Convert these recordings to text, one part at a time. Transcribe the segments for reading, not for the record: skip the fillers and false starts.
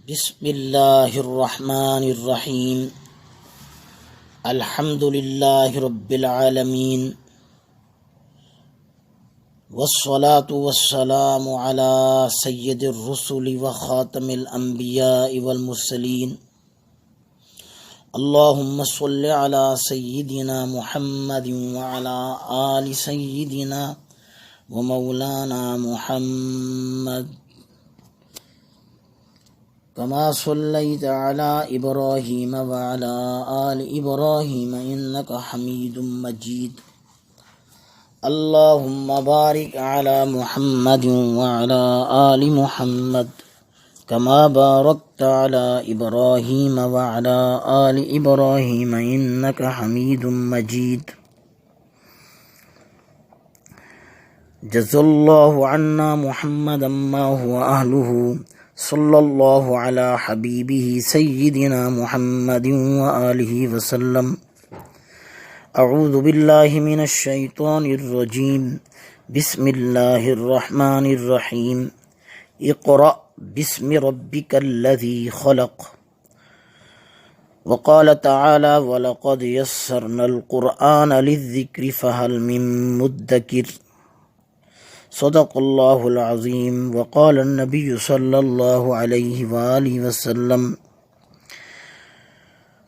بسم اللہ الرحمن الرحیم الحمد للہ رب العالمین والصلاة والسلام علی سید الرسل وخاتم الانبیاء والمرسلین اللہم صل علی سیدنا محمد وعلی آل سیدنا ومولانا محمد كما صليت على إبراهيم وعلى آل إبراهيم إنك حميد مجيد اللهم بارك على محمد وعلى آل محمد كما باركت على إبراهيم وعلى آل إبراهيم إنك حميد مجيد جزا الله عنا محمدا ما هو أهله صلی اللہ علی حبیبہ سیدنا محمد وآلہ وسلم اعوذ باللہ من الشیطان الرجیم بسم اللہ الرحمن الرحیم اقرأ باسم ربک الذی خلق وقال تعالی وَلَقَدْ يَسَّرْنَا الْقُرْآنَ لِلذِّكْرِ فَهَلْ مِن مُدَّكِرٍ صدق اللہ العظیم وقال النبی صلی اللہ علیہ وآلہ وسلم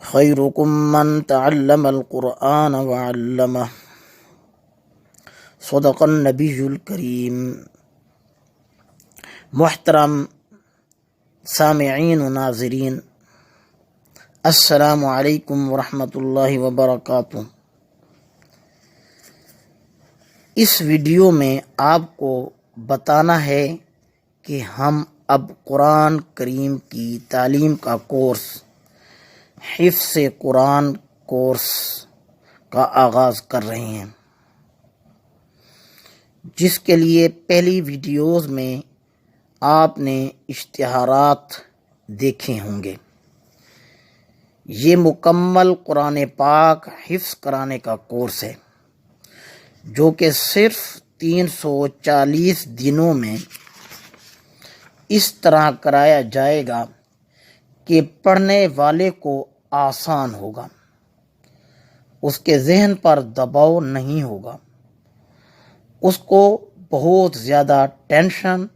خیرکم من تعلم القرآن وعلمہ صدق النبی الکریم۔ محترم سامعین و ناظرین، السلام علیکم ورحمۃ اللہ وبرکاتہ۔ اس ویڈیو میں آپ کو بتانا ہے کہ ہم اب قرآن کریم کی تعلیم کا کورس حفظ قرآن کورس کا آغاز کر رہے ہیں، جس کے لیے پہلی ویڈیوز میں آپ نے اشتہارات دیکھے ہوں گے۔ یہ مکمل قرآن پاک حفظ کرانے کا کورس ہے، جو کہ صرف 340 دنوں میں اس طرح کرایا جائے گا کہ پڑھنے والے کو آسان ہوگا، اس کے ذہن پر دباؤ نہیں ہوگا، اس کو بہت زیادہ ٹینشن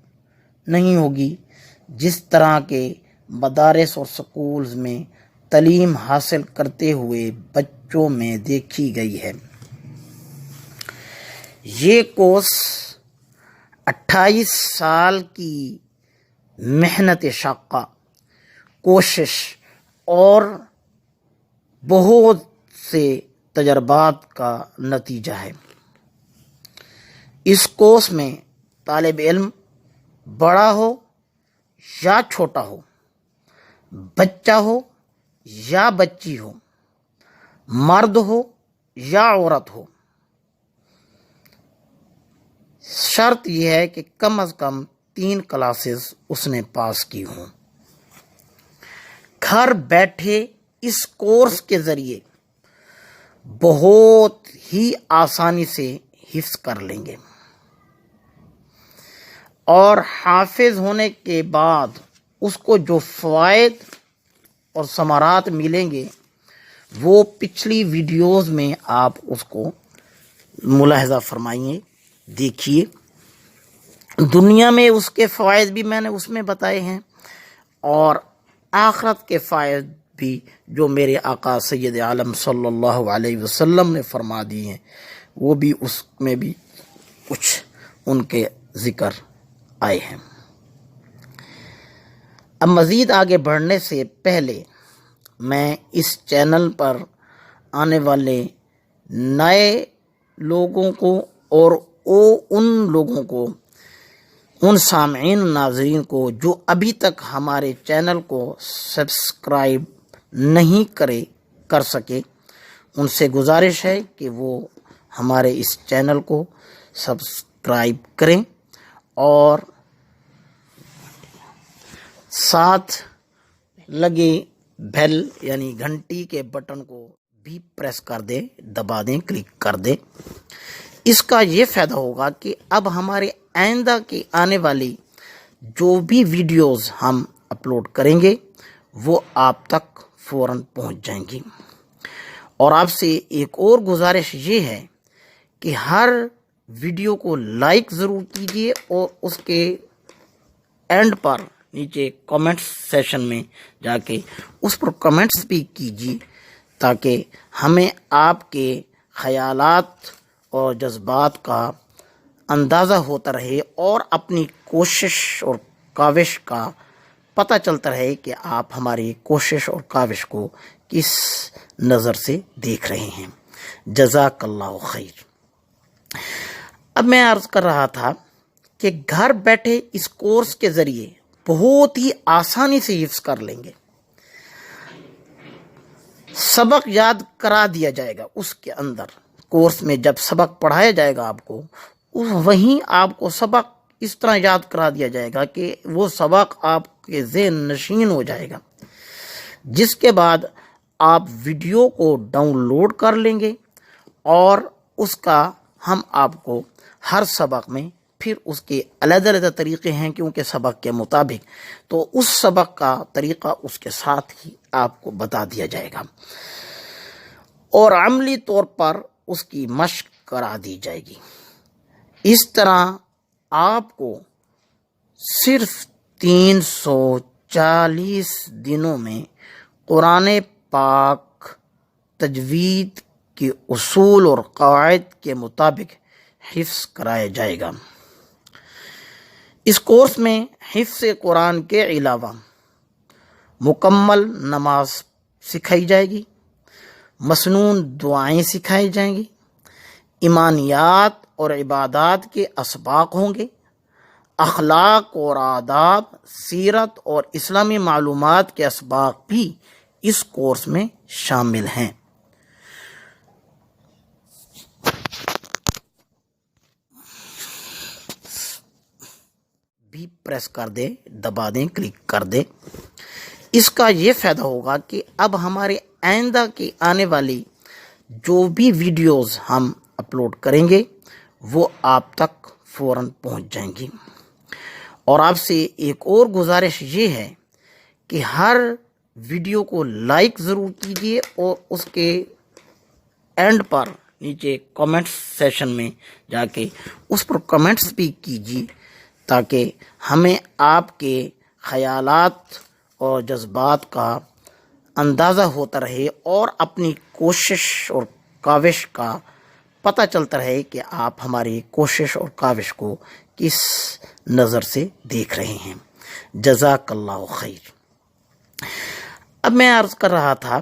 نہیں ہوگی جس طرح کے مدارس اور سکولز میں تعلیم حاصل کرتے ہوئے بچوں میں دیکھی گئی ہے۔ یہ کورس 28 سال کی محنت شاقہ، کوشش اور بہت سے تجربات کا نتیجہ ہے۔ اس کورس میں طالب علم بڑا ہو یا چھوٹا ہو، بچہ ہو یا بچی ہو، مرد ہو یا عورت ہو، شرط یہ ہے کہ کم از کم 3 کلاسز اس نے پاس کی ہوں۔ گھر بیٹھے اس کورس کے ذریعے بہت ہی آسانی سے حفظ کر لیں گے، اور حافظ ہونے کے بعد اس کو جو فوائد اور ثمرات ملیں گے وہ پچھلی ویڈیوز میں آپ اس کو ملاحظہ فرمائیے، دیکھیے۔ دنیا میں اس کے فوائد بھی میں نے اس میں بتائے ہیں، اور آخرت کے فوائد بھی جو میرے آقا سید عالم صلی اللہ علیہ وسلم نے فرما دی ہیں، وہ بھی اس میں بھی کچھ ان کے ذکر آئے ہیں۔ اب مزید آگے بڑھنے سے پہلے میں اس چینل پر آنے والے نئے لوگوں کو اور ان لوگوں کو، ان سامعین ناظرین کو جو ابھی تک ہمارے چینل کو سبسکرائب نہیں کر سکے، ان سے گزارش ہے کہ وہ ہمارے اس چینل کو سبسکرائب کریں اور ساتھ لگے بیل یعنی گھنٹی کے بٹن کو بھی پریس کر دیں، دبا دیں، کلک کر دیں۔ اس کا یہ فائدہ ہوگا کہ اب ہمارے آئندہ کی آنے والی جو بھی ویڈیوز ہم اپلوڈ کریں گے وہ آپ تک فوراً پہنچ جائیں گی۔ اور آپ سے ایک اور گزارش یہ ہے کہ ہر ویڈیو کو لائک ضرور کیجیے اور اس کے اینڈ پر نیچے کمنٹس سیشن میں جا کے اس پر کمنٹس بھی کیجیے تاکہ ہمیں آپ کے خیالات اور جذبات کا اندازہ ہوتا رہے اور اپنی کوشش اور کاوش کا پتہ چلتا رہے کہ آپ ہماری کوشش اور کاوش کو کس نظر سے دیکھ رہے ہیں۔ جزاک اللہ خیر۔ اب میں عرض کر رہا تھا کہ گھر بیٹھے اس کورس کے ذریعے بہت ہی آسانی سے حفظ کر لیں گے۔ سبق یاد کرا دیا جائے گا اس کے اندر، کورس میں جب سبق پڑھایا جائے گا آپ کو، وہیں آپ کو سبق اس طرح یاد کرا دیا جائے گا کہ وہ سبق آپ کے ذہن نشین ہو جائے گا، جس کے بعد آپ ویڈیو کو ڈاؤن لوڈ کر لیں گے اور اس کا ہم آپ کو ہر سبق میں پھر اس کے علیحدہ علیحدہ طریقے ہیں کیونکہ سبق کے مطابق، تو اس سبق کا طریقہ اس کے ساتھ ہی آپ کو بتا دیا جائے گا اور عملی طور پر اس کی مشق کرا دی جائے گی۔ اس طرح آپ کو صرف 340 دنوں میں قرآن پاک تجوید کے اصول اور قواعد کے مطابق حفظ کرایا جائے گا۔ اس کورس میں حفظ قرآن کے علاوہ مکمل نماز سکھائی جائے گی، مسنون دعائیں سکھائی جائیں گی، ایمانیات اور عبادات کے اسباق ہوں گے، اخلاق اور آداب، سیرت اور اسلامی معلومات کے اسباق بھی اس کورس میں شامل ہیں۔ بھی پریس کر دیں، دبا دیں، کلک کر دیں۔ اس کا یہ فائدہ ہوگا کہ اب ہمارے آئندہ کی آنے والی جو بھی ویڈیوز ہم اپلوڈ کریں گے وہ آپ تک فوراً پہنچ جائیں گی۔ اور آپ سے ایک اور گزارش یہ ہے کہ ہر ویڈیو کو لائک ضرور کیجیے اور اس کے اینڈ پر نیچے کمنٹس سیشن میں جا کے اس پر کمنٹس بھی کیجیے تاکہ ہمیں آپ کے خیالات اور جذبات کا اندازہ ہوتا رہے اور اپنی کوشش اور کاوش کا پتہ چلتا رہے کہ آپ ہماری کوشش اور کاوش کو کس نظر سے دیکھ رہے ہیں۔ جزاک اللہ خیر۔ اب میں عرض کر رہا تھا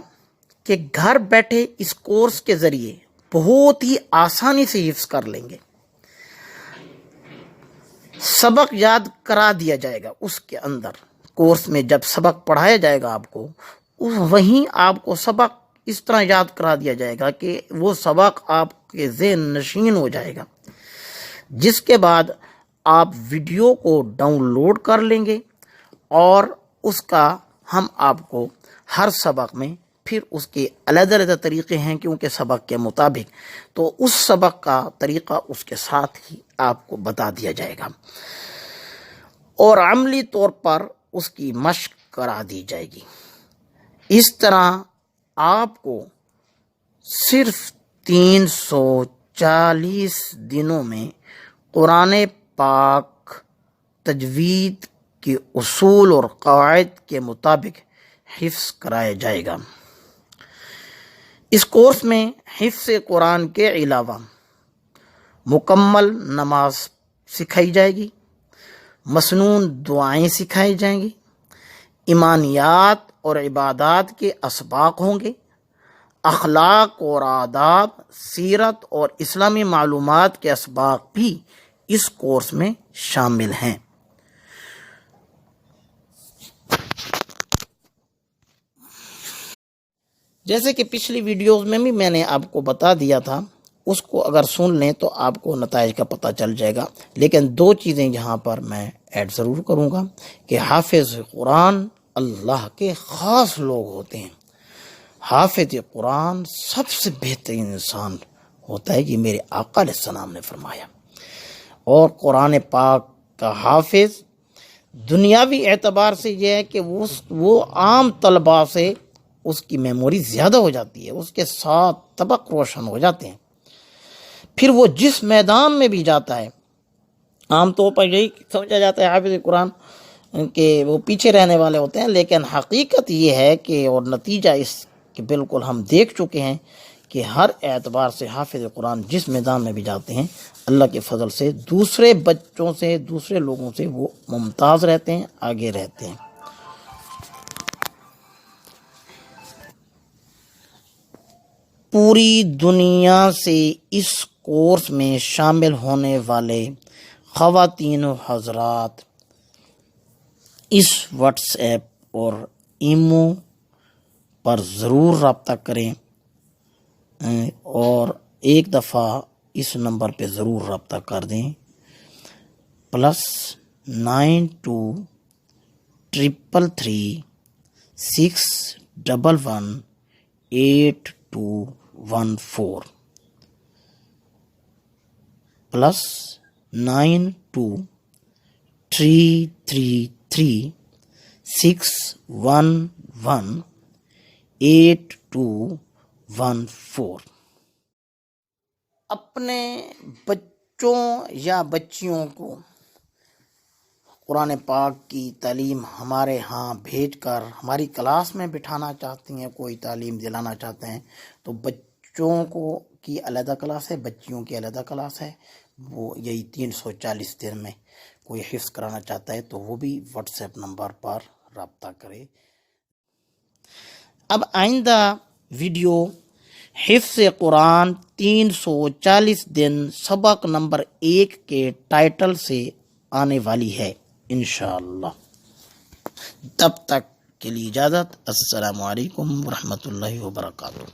کہ گھر بیٹھے اس کورس کے ذریعے بہت ہی آسانی سے حفظ کر لیں گے۔ سبق یاد کرا دیا جائے گا اس کے اندر، کورس میں جب سبق پڑھایا جائے گا آپ کو، وہیں آپ کو سبق اس طرح یاد کرا دیا جائے گا کہ وہ سبق آپ کے ذہن نشین ہو جائے گا، جس کے بعد آپ ویڈیو کو ڈاؤن لوڈ کر لیں گے اور اس کا ہم آپ کو ہر سبق میں پھر اس کے علیحدہ علیحدہ طریقے ہیں کیونکہ سبق کے مطابق، تو اس سبق کا طریقہ اس کے ساتھ ہی آپ کو بتا دیا جائے گا اور عملی طور پر اس کی مشق کرا دی جائے گی۔ اس طرح آپ کو صرف 340 دنوں میں قرآن پاک تجوید کے اصول اور قواعد کے مطابق حفظ کرایا جائے گا۔ اس کورس میں حفظ قرآن کے علاوہ مکمل نماز سکھائی جائے گی، مسنون دعائیں سکھائی جائیں گی، ایمانیات اور عبادات کے اسباق ہوں گے، اخلاق اور آداب، سیرت اور اسلامی معلومات کے اسباق بھی اس کورس میں شامل ہیں۔ جیسے کہ پچھلی ویڈیوز میں بھی میں نے آپ کو بتا دیا تھا، اس کو اگر سن لیں تو آپ کو نتائج کا پتہ چل جائے گا، لیکن دو چیزیں یہاں پر میں ایڈ ضرور کروں گا کہ حافظ قرآن اللہ کے خاص لوگ ہوتے ہیں۔ حافظ قرآن سب سے بہترین انسان ہوتا ہے، یہ میرے آقا علیہ السلام نے فرمایا، اور قرآن پاک کا حافظ دنیاوی اعتبار سے یہ ہے کہ وہ عام طلباء سے اس کی میموری زیادہ ہو جاتی ہے، اس کے ساتھ طبق روشن ہو جاتے ہیں۔ پھر وہ جس میدان میں بھی جاتا ہے، عام طور پر یہی سمجھا جاتا ہے حافظ قرآن کہ وہ پیچھے رہنے والے ہوتے ہیں، لیکن حقیقت یہ ہے کہ اور نتیجہ اس کہ بالکل ہم دیکھ چکے ہیں کہ ہر اعتبار سے حافظ قرآن جس میدان میں بھی جاتے ہیں، اللہ کے فضل سے دوسرے بچوں سے، دوسرے لوگوں سے وہ ممتاز رہتے ہیں، آگے رہتے ہیں۔ پوری دنیا سے اس کورس میں شامل ہونے والے خواتین و حضرات اس واٹس ایپ اور ایمو پر ضرور رابطہ کریں، اور ایک دفعہ اس نمبر پہ ضرور رابطہ کر دیں، +9233611814 +9233611814۔ اپنے بچوں یا بچیوں کو قرآن پاک کی تعلیم ہمارے ہاں بھیج کر ہماری کلاس میں بٹھانا چاہتی ہیں، کوئی تعلیم دلانا چاہتے ہیں، تو بچوں کو کی علیحدہ کلاس ہے، بچیوں کی علیحدہ کلاس ہے۔ وہ یہی 340 دن میں کوئی حفظ کرانا چاہتا ہے تو وہ بھی واٹس ایپ نمبر پر رابطہ کرے۔ اب آئندہ ویڈیو حفظ قرآن 340 دن سبق نمبر 1 کے ٹائٹل سے آنے والی ہے انشاءاللہ۔ تب تک کے لیے اجازت، السلام علیکم ورحمۃ اللہ وبرکاتہ۔